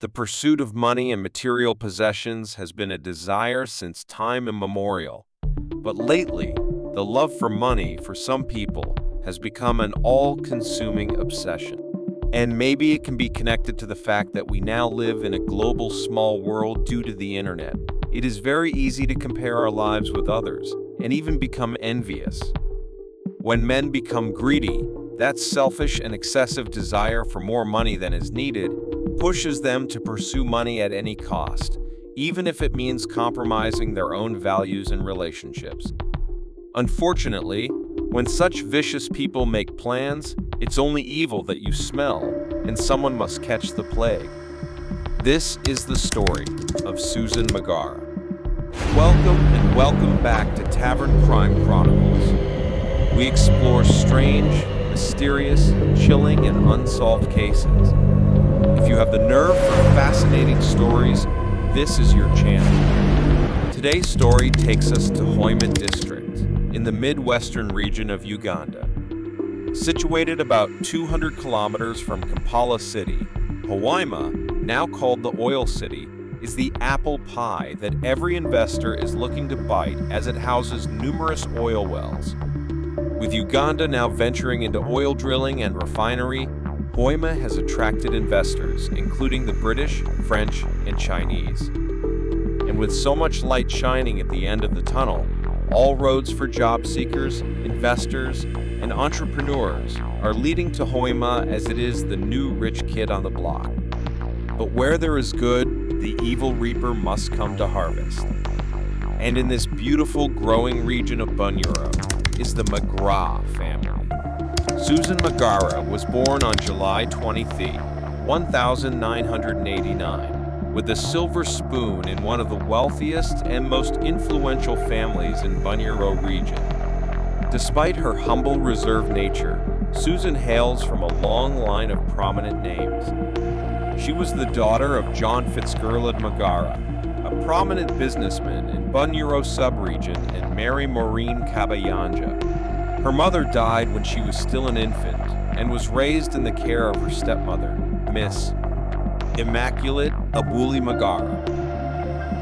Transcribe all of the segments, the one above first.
The pursuit of money and material possessions has been a desire since time immemorial. But lately, the love for money for some people has become an all-consuming obsession. And maybe it can be connected to the fact that we now live in a global small world due to the internet. It is very easy to compare our lives with others and even become envious. When men become greedy, that selfish and excessive desire for more money than is needed pushes them to pursue money at any cost, even if it means compromising their own values and relationships. Unfortunately, when such vicious people make plans, it's only evil that you smell, and someone must catch the plague. This is the story of Susan Magara. Welcome back to Tavern Crime Chronicles. We explore strange, mysterious, chilling, and unsolved cases. If you have the nerve for fascinating stories, this is your channel. Today's story takes us to Hoima District, in the Midwestern region of Uganda. Situated about 200 kilometers from Kampala City, Hoima, now called the Oil City, is the apple pie that every investor is looking to bite as it houses numerous oil wells. With Uganda now venturing into oil drilling and refinery, Hoima has attracted investors, including the British, French, and Chinese. And with so much light shining at the end of the tunnel, all roads for job seekers, investors, and entrepreneurs are leading to Hoima, as it is the new rich kid on the block. But where there is good, the evil reaper must come to harvest. And in this beautiful growing region of Bunyoro is the Magara family. Susan Magara was born on July 23, 1989. With a silver spoon in one of the wealthiest and most influential families in Bunyoro region. Despite her humble, reserved nature, Susan hails from a long line of prominent names. She was the daughter of John Fitzgerald Magara, a prominent businessman in Bunyoro sub-region, and Mary Maureen Kabayanja. Her mother died when she was still an infant and was raised in the care of her stepmother, Miss Immaculate Abuli Magara.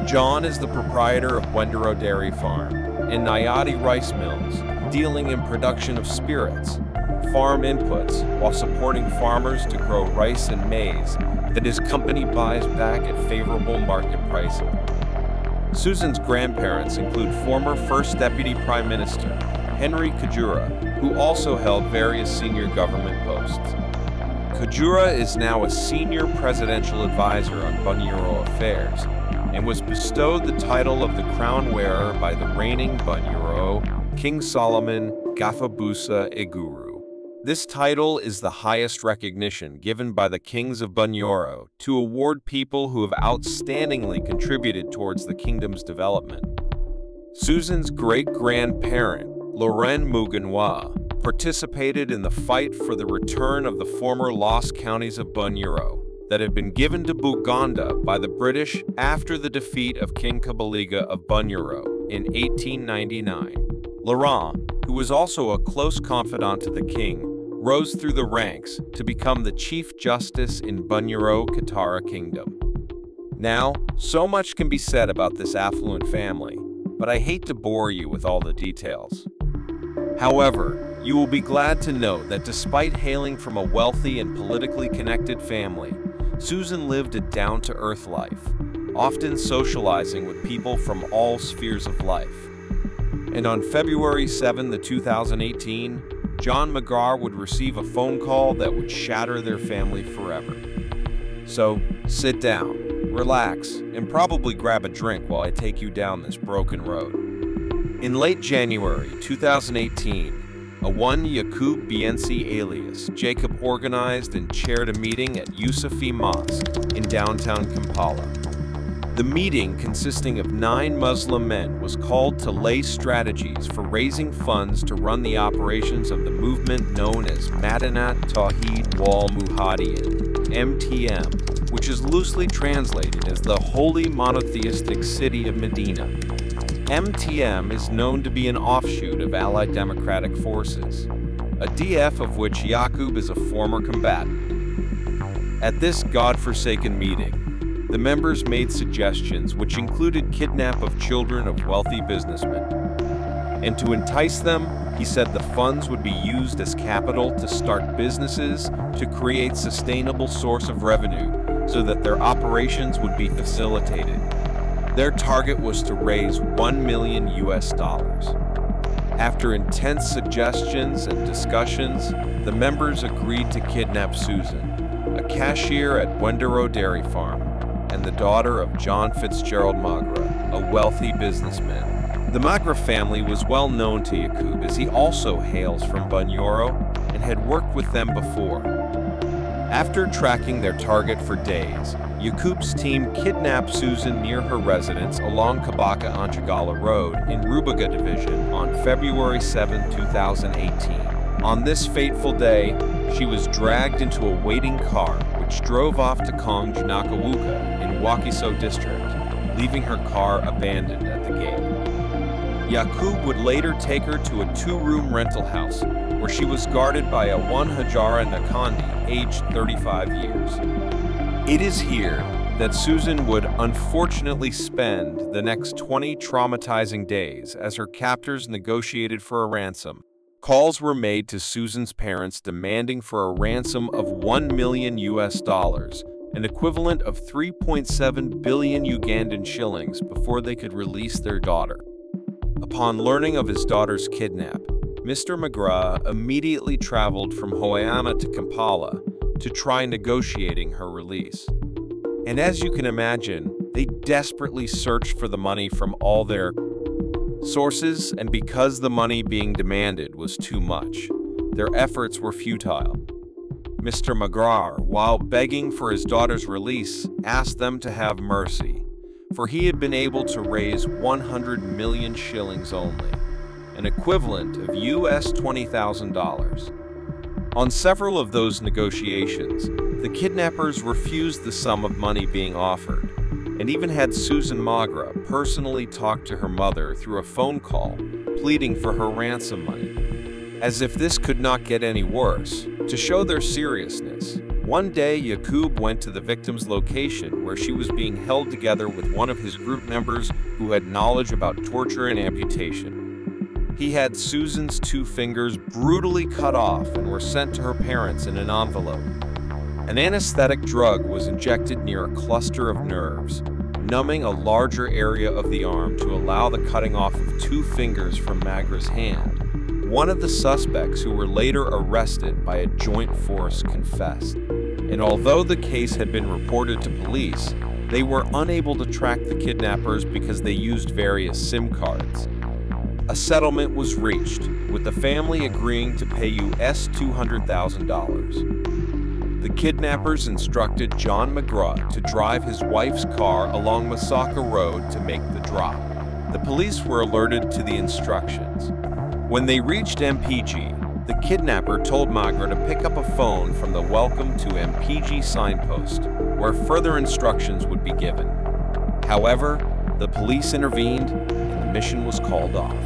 John is the proprietor of Bunyoro Dairy Farm and Nayati Rice Mills, dealing in production of spirits, farm inputs, while supporting farmers to grow rice and maize that his company buys back at favorable market pricing. Susan's grandparents include former First Deputy Prime Minister Henry Kajura, who also held various senior government posts. Kajura is now a senior presidential advisor on Bunyoro affairs and was bestowed the title of the crown wearer by the reigning Bunyoro King Solomon Gafabusa Iguru. This title is the highest recognition given by the kings of Bunyoro to award people who have outstandingly contributed towards the kingdom's development. Susan's great-grandparent, Loren Muganwa, participated in the fight for the return of the former lost counties of Bunyoro that had been given to Buganda by the British after the defeat of King Kabaliga of Bunyoro in 1899. Laurent, who was also a close confidant to the king, rose through the ranks to become the Chief Justice in Bunyoro Katara Kingdom. Now, so much can be said about this affluent family, but I hate to bore you with all the details. However, you will be glad to know that despite hailing from a wealthy and politically connected family, Susan lived a down-to-earth life, often socializing with people from all spheres of life. And on February 7, 2018, John Magara would receive a phone call that would shatter their family forever. So, sit down, relax, and probably grab a drink while I take you down this broken road. In late January 2018, a one Yakub Biensi alias Jacob organized and chaired a meeting at Yusufi Mosque in downtown Kampala. The meeting, consisting of 9 Muslim men, was called to lay strategies for raising funds to run the operations of the movement known as Madinat Tawheed wal Muhadiyin, MTM, which is loosely translated as the Holy Monotheistic City of Medina. MTM is known to be an offshoot of Allied Democratic Forces, a DF of which Yakub is a former combatant. At this godforsaken meeting, The members made suggestions which included kidnap of children of wealthy businessmen. And to entice them, he said the funds would be used as capital to start businesses to create sustainable source of revenue so that their operations would be facilitated. Their target was to raise $1 million. After intense suggestions and discussions, the members agreed to kidnap Susan, a cashier at Wendero Dairy Farm, and the daughter of John Fitzgerald Magara, a wealthy businessman. The Magara family was well known to Yaqub as he also hails from Bunyoro and had worked with them before. After tracking their target for days, Yaqub's team kidnapped Susan near her residence along Kabaka Anchagala Road in Rubaga Division on February 7, 2018. On this fateful day, she was dragged into a waiting car which drove off to Konj Nakawuka in Wakiso district, leaving her car abandoned at the gate. Yaqub would later take her to a 2-room rental house where she was guarded by a Hajara Nakandi, aged 35 years. It is here that Susan would unfortunately spend the next 20 traumatizing days as her captors negotiated for a ransom. Calls were made to Susan's parents demanding for a ransom of $1 million, an equivalent of 3.7 billion Ugandan shillings, before they could release their daughter. Upon learning of his daughter's kidnap, Mr. Magara immediately traveled from Hoiana to Kampala to try negotiating her release. And as you can imagine, they desperately searched for the money from all their sources, and because the money being demanded was too much, their efforts were futile. Mr. Magara, while begging for his daughter's release, asked them to have mercy, for he had been able to raise 100 million shillings only, an equivalent of US $20,000. On several of those negotiations, the kidnappers refused the sum of money being offered, and even had Susan Magara personally talk to her mother through a phone call, pleading for her ransom money. As if this could not get any worse, to show their seriousness, one day Yaqub went to the victim's location where she was being held together with one of his group members who had knowledge about torture and amputation. He had Susan's 2 fingers brutally cut off and were sent to her parents in an envelope. An anesthetic drug was injected near a cluster of nerves, numbing a larger area of the arm to allow the cutting off of 2 fingers from Magara's hand. One of the suspects, who were later arrested by a joint force, confessed. And although the case had been reported to police, they were unable to track the kidnappers because they used various SIM cards. A settlement was reached, with the family agreeing to pay US $200,000. The kidnappers instructed John Magara to drive his wife's car along Masaka Road to make the drop. The police were alerted to the instructions. When they reached MPG, the kidnapper told Magara to pick up a phone from the Welcome to MPG signpost, where further instructions would be given. However, the police intervened and the mission was called off.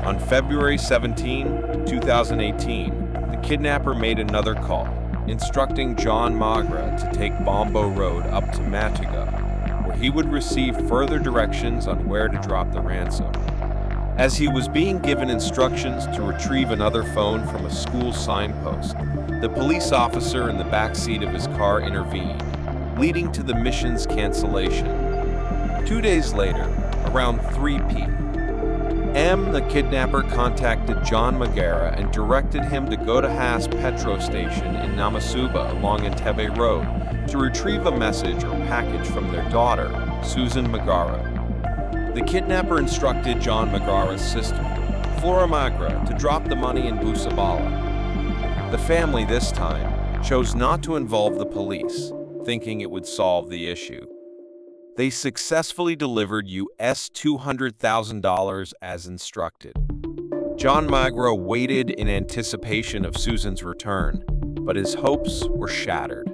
On February 17, 2018, the kidnapper made another call, instructing John Magara to take Bombo Road up to Matuga, where he would receive further directions on where to drop the ransom. As he was being given instructions to retrieve another phone from a school signpost, the police officer in the back seat of his car intervened, leading to the mission's cancellation. 2 days later, around 3 p.m., the kidnapper contacted John Magara and directed him to go to Haas Petro Station in Namasuba along Entebbe Road to retrieve a message or package from their daughter, Susan Magara. The kidnapper instructed John Magara's sister, Flora Magara, to drop the money in Busabala. The family this time chose not to involve the police, thinking it would solve the issue. They successfully delivered US $200,000 as instructed. John Magara waited in anticipation of Susan's return, but his hopes were shattered.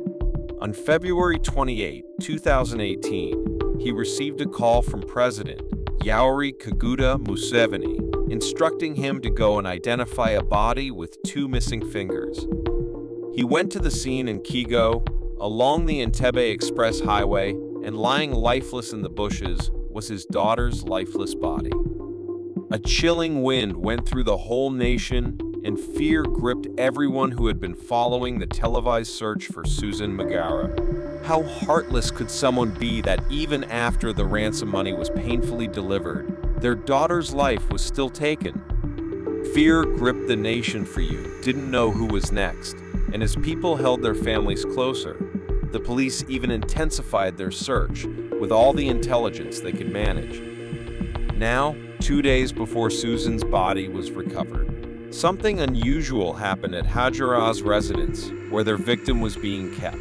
On February 28, 2018, he received a call from President Yoweri Kaguta Museveni, instructing him to go and identify a body with 2 missing fingers. He went to the scene in Kigo, along the Entebbe Express Highway, and lying lifeless in the bushes was his daughter's lifeless body. A chilling wind went through the whole nation, and fear gripped everyone who had been following the televised search for Susan Magara. How heartless could someone be that even after the ransom money was painfully delivered, their daughter's life was still taken? Fear gripped the nation. For you didn't know who was next, and as people held their families closer, the police even intensified their search with all the intelligence they could manage. Now, 2 days before Susan's body was recovered, something unusual happened at Hajara's residence, where their victim was being kept.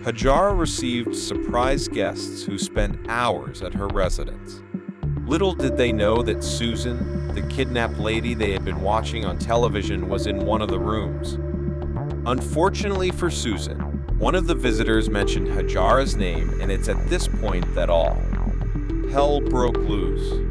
Hajara received surprise guests who spent hours at her residence. Little did they know that Susan, the kidnapped lady they had been watching on television, was in one of the rooms. Unfortunately for Susan, one of the visitors mentioned Hajara's name, and it's at this point that all hell broke loose.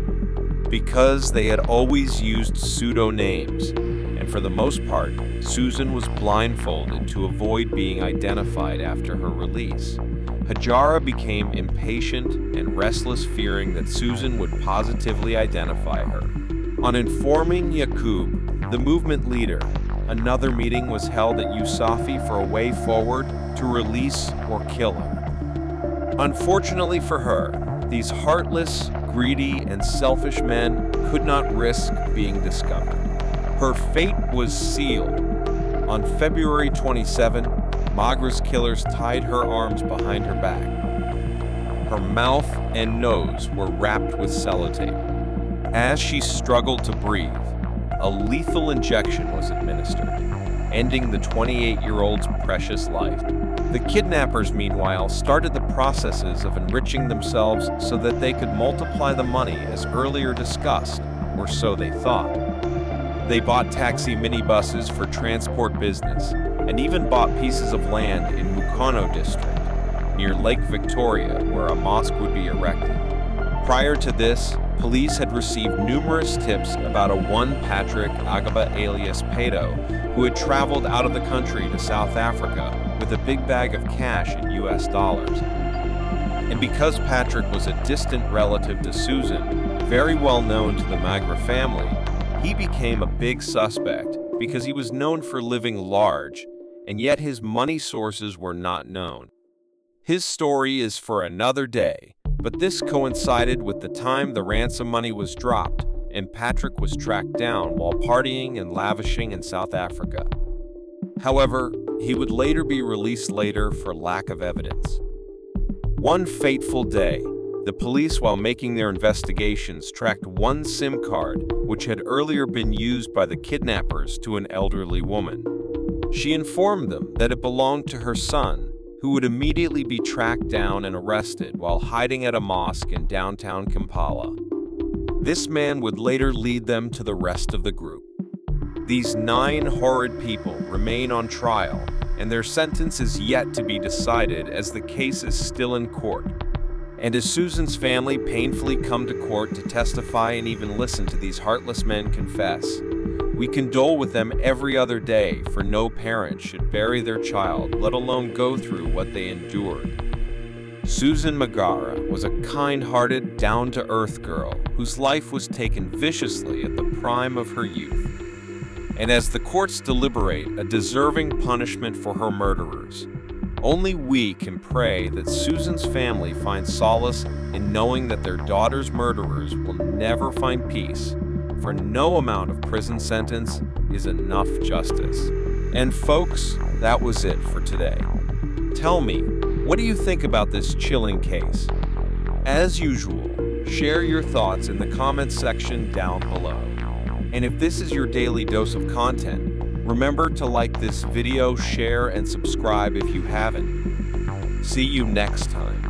Because they had always used pseudo-names, and for the most part, Susan was blindfolded to avoid being identified after her release. Hajara became impatient and restless, fearing that Susan would positively identify her. On informing Yaqub, the movement leader, another meeting was held at Yusafi for a way forward to release or kill her. Unfortunately for her, these heartless, greedy, and selfish men could not risk being discovered. Her fate was sealed. On February 27, Magara's killers tied her arms behind her back. Her mouth and nose were wrapped with sellotape. As she struggled to breathe, a lethal injection was administered, ending the 28-year-old's precious life. The kidnappers, meanwhile, started the processes of enriching themselves so that they could multiply the money as earlier discussed, or so they thought. They bought taxi minibuses for transport business, and even bought pieces of land in Mukono district, near Lake Victoria, where a mosque would be erected. Prior to this, police had received numerous tips about a one Patrick Agaba alias Pato, who had traveled out of the country to South Africa with a big bag of cash in US dollars. And because Patrick was a distant relative to Susan, very well known to the Magara family, he became a big suspect because he was known for living large, and yet his money sources were not known. His story is for another day, but this coincided with the time the ransom money was dropped and Patrick was tracked down while partying and lavishing in South Africa. However, he would later be released later for lack of evidence. One fateful day, the police, while making their investigations, tracked one SIM card which had earlier been used by the kidnappers to an elderly woman. She informed them that it belonged to her son, who would immediately be tracked down and arrested while hiding at a mosque in downtown Kampala. This man would later lead them to the rest of the group. These 9 horrid people remain on trial, and their sentence is yet to be decided as the case is still in court. And as Susan's family painfully come to court to testify and even listen to these heartless men confess, we condole with them every other day, for no parent should bury their child, let alone go through what they endured. Susan Magara was a kind-hearted, down-to-earth girl whose life was taken viciously at the prime of her youth. And as the courts deliberate a deserving punishment for her murderers, only we can pray that Susan's family finds solace in knowing that their daughter's murderers will never find peace, for no amount of prison sentence is enough justice. And folks, that was it for today. Tell me, what do you think about this chilling case? As usual, share your thoughts in the comments section down below. And if this is your daily dose of content, remember to like this video, share, and subscribe if you haven't. See you next time.